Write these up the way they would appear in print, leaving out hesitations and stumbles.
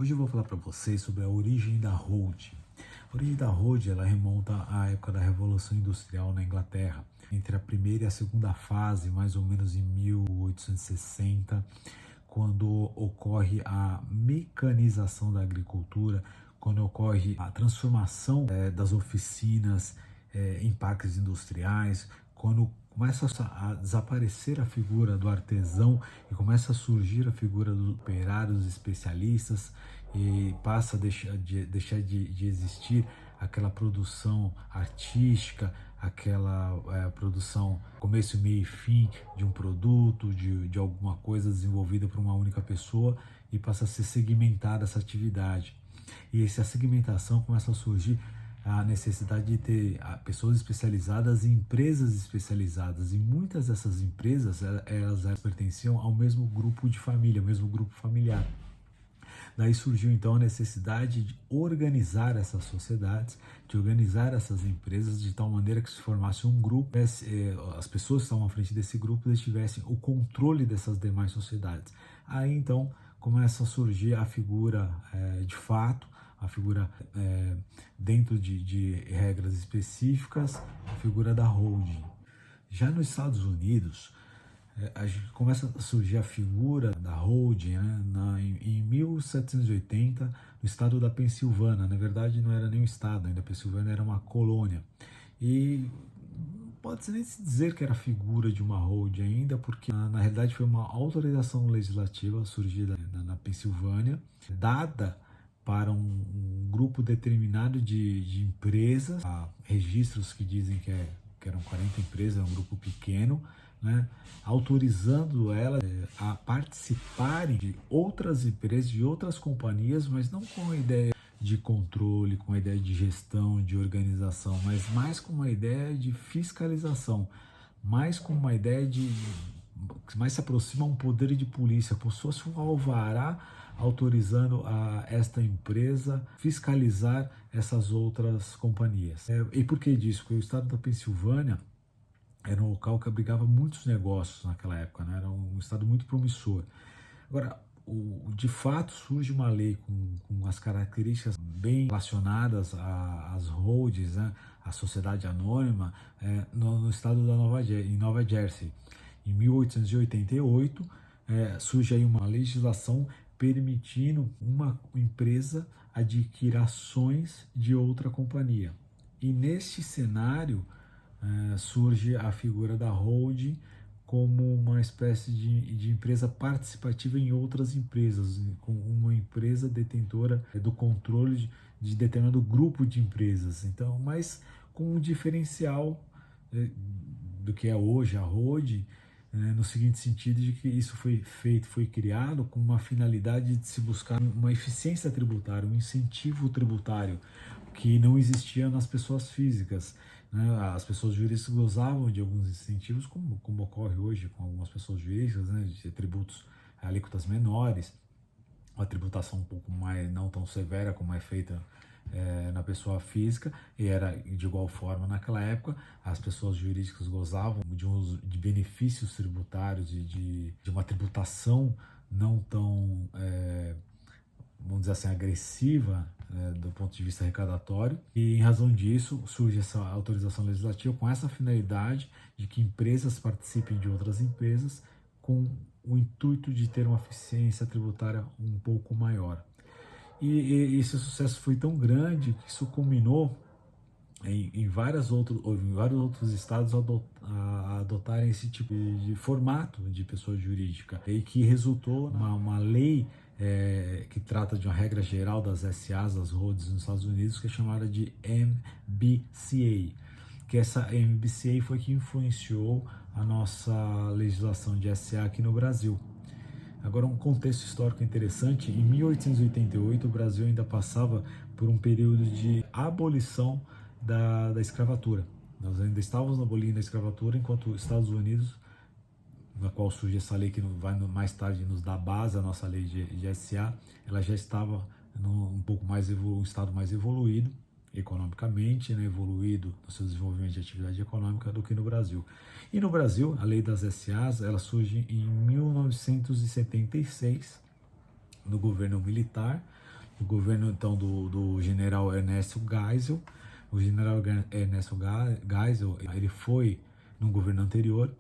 Hoje eu vou falar para vocês sobre a origem da holding. A origem da holding ela remonta à época da Revolução Industrial na Inglaterra, entre a primeira e a segunda fase, mais ou menos em 1860, quando ocorre a mecanização da agricultura, quando ocorre a transformação das oficinas em parques industriais, quando começa a desaparecer a figura do artesão e começa a surgir a figura dos operários especialistas e passa a deixar de existir aquela produção artística, aquela produção começo, meio e fim de um produto, de alguma coisa desenvolvida por uma única pessoa e passa a ser segmentada essa atividade. E essa segmentação começa a surgir a necessidade de ter pessoas especializadas e empresas especializadas. E muitas dessas empresas, elas pertenciam ao mesmo grupo de família, ao mesmo grupo familiar. Daí surgiu então a necessidade de organizar essas sociedades, de organizar essas empresas de tal maneira que se formasse um grupo, as pessoas que estavam à frente desse grupo eles tivessem o controle dessas demais sociedades. Aí então começa a surgir a figura de fato, a figura dentro de regras específicas, a figura da holding. Já nos Estados Unidos, a gente começa a surgir a figura da holding em 1780, no estado da Pensilvânia. Na verdade, não era nem um estado, ainda a Pensilvânia era uma colônia. E pode-se nem se dizer que era a figura de uma holding ainda, porque na realidade foi uma autorização legislativa surgida na Pensilvânia, dada para um grupo determinado de empresas, há registros que dizem que eram 40 empresas, é um grupo pequeno, né, autorizando elas a participarem de outras empresas, de outras companhias, mas não com a ideia de controle, com a ideia de gestão, de organização, mas mais com uma ideia de fiscalização, mais com uma ideia que mais se aproxima a um poder de polícia, como se fosse um alvará autorizando a esta empresa fiscalizar essas outras companhias. E por que disso? Porque o estado da Pensilvânia era um local que abrigava muitos negócios naquela época, né? Era um estado muito promissor. Agora, de fato, surge uma lei com as características bem relacionadas às holdings, né? À sociedade anônima, no estado em Nova Jersey. Em 1888, surge aí uma legislação permitindo uma empresa adquirir ações de outra companhia. E neste cenário, surge a figura da holding como uma espécie de empresa participativa em outras empresas, com uma empresa detentora do controle de determinado grupo de empresas. Então, mas com um diferencial do que é hoje a holding, no seguinte sentido de que isso foi criado com uma finalidade de se buscar uma eficiência tributária, um incentivo tributário que não existia nas pessoas físicas. Né? As pessoas jurídicas gozavam de alguns incentivos, como ocorre hoje com algumas pessoas jurídicas, né? De tributos, alíquotas menores, uma tributação um pouco mais não tão severa como é feita na pessoa física, e era de igual forma naquela época. As pessoas jurídicas gozavam de benefícios tributários e de uma tributação não tão, vamos dizer assim, agressiva do ponto de vista arrecadatório, e em razão disso surge essa autorização legislativa com essa finalidade de que empresas participem de outras empresas com o intuito de ter uma eficiência tributária um pouco maior. E esse sucesso foi tão grande que isso culminou em vários outros estados a adotarem esse tipo de formato de pessoa jurídica, e que resultou uma lei que trata de uma regra geral das SAs, das holdings nos Estados Unidos, que é chamada de MBCA, que essa MBCA foi que influenciou a nossa legislação de SA aqui no Brasil. Agora, um contexto histórico interessante: em 1888 o Brasil ainda passava por um período de abolição da escravatura. Nós ainda estávamos abolindo a escravatura, enquanto os Estados Unidos, na qual surge essa lei que vai mais tarde nos dar base à nossa lei de SA, ela já estava um pouco mais um estado mais evoluído economicamente, né, evoluído no seu desenvolvimento de atividade econômica do que no Brasil. E no Brasil, a lei das SAs, ela surge em 1976, no governo militar, o governo então do general Ernesto Geisel. O general Ernesto Geisel, ele foi, no governo anterior,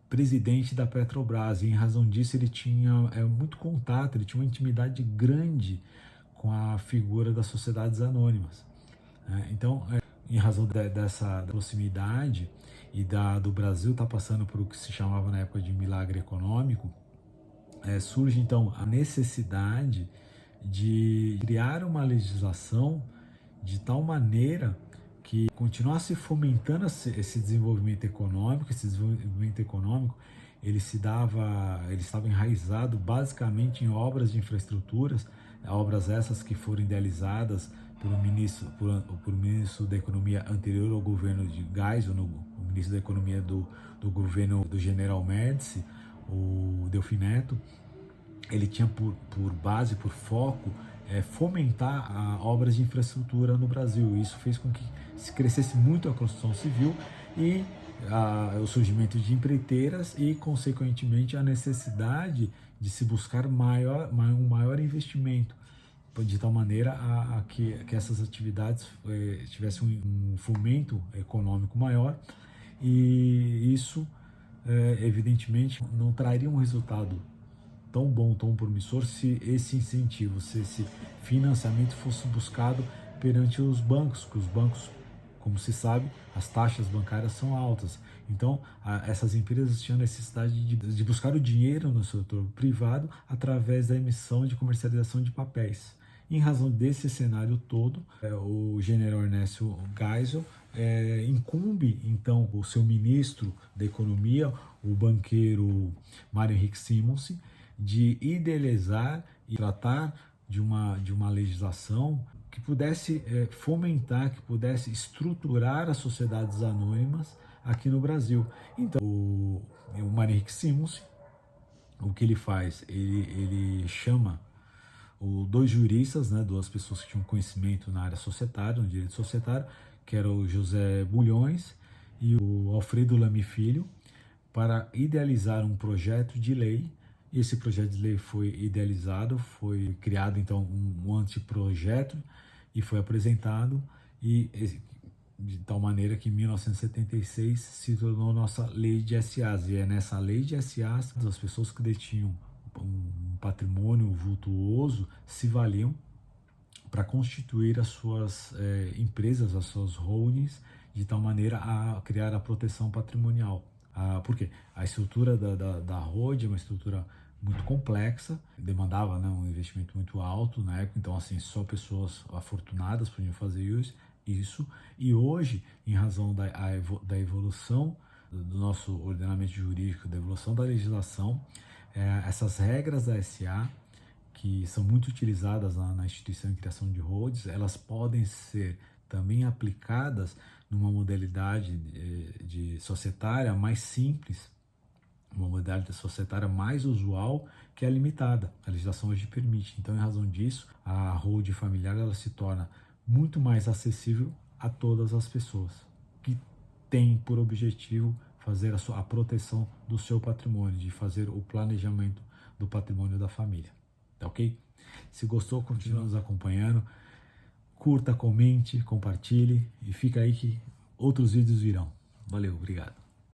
presidente da Petrobras, e em razão disso ele tinha muito contato, ele tinha uma intimidade grande com a figura das sociedades anônimas. Então, em razão dessa proximidade e do Brasil estar passando por o que se chamava na época de milagre econômico, surge então a necessidade de criar uma legislação de tal maneira que continuasse fomentando esse desenvolvimento econômico. Esse desenvolvimento econômico ele estava enraizado basicamente em obras de infraestruturas, obras essas que foram idealizadas por ministro da Economia anterior ao governo de Geisel, o ministro da Economia do governo do General Médici, o Delfim Neto. Ele tinha por base, por foco, fomentar obras de infraestrutura no Brasil. Isso fez com que se crescesse muito a construção civil e o surgimento de empreiteiras e, consequentemente, a necessidade de se buscar um maior investimento, de tal maneira que essas atividades tivessem um fomento econômico maior, e isso, evidentemente, não traria um resultado tão bom, tão promissor, se esse incentivo, se esse financiamento fosse buscado perante os bancos, que os bancos, como se sabe, as taxas bancárias são altas. Então, essas empresas tinham necessidade de buscar o dinheiro no setor privado através da emissão e de comercialização de papéis. Em razão desse cenário todo, o general Ernesto Geisel incumbe, então, o seu ministro da Economia, o banqueiro Mário Henrique Simonsen, de idealizar e tratar de uma legislação que pudesse fomentar, que pudesse estruturar as sociedades anônimas aqui no Brasil. Então, o Mário Henrique Simonsen, o que ele faz? Ele chama dois juristas, duas pessoas que tinham conhecimento na área societária, no direito societário, que era o José Bulhões e o Alfredo Lamy Filho, para idealizar um projeto de lei. Esse projeto de lei foi idealizado, foi criado então um anteprojeto e foi apresentado, e de tal maneira que em 1976 se tornou nossa lei de SAs. E é nessa lei de SAs as pessoas que detinham um patrimônio vultuoso se valiam para constituir as suas empresas, as suas holdings, de tal maneira a criar a proteção patrimonial. Por quê? A estrutura da holding é uma estrutura muito complexa, demandava um investimento muito alto na época, então assim, só pessoas afortunadas podiam fazer isso. E hoje, em razão da evolução do nosso ordenamento jurídico, da evolução da legislação, essas regras da SA, que são muito utilizadas na instituição de criação de holdings, elas podem ser também aplicadas numa modalidade de societária mais simples, uma modalidade societária mais usual, que é limitada. A legislação hoje permite. Então, em razão disso, a holding familiar ela se torna muito mais acessível a todas as pessoas que têm por objetivo fazer a proteção do seu patrimônio, de fazer o planejamento do patrimônio da família. Tá ok? Se gostou, continue nos acompanhando. Curta, comente, compartilhe e fica aí que outros vídeos virão. Valeu, obrigado.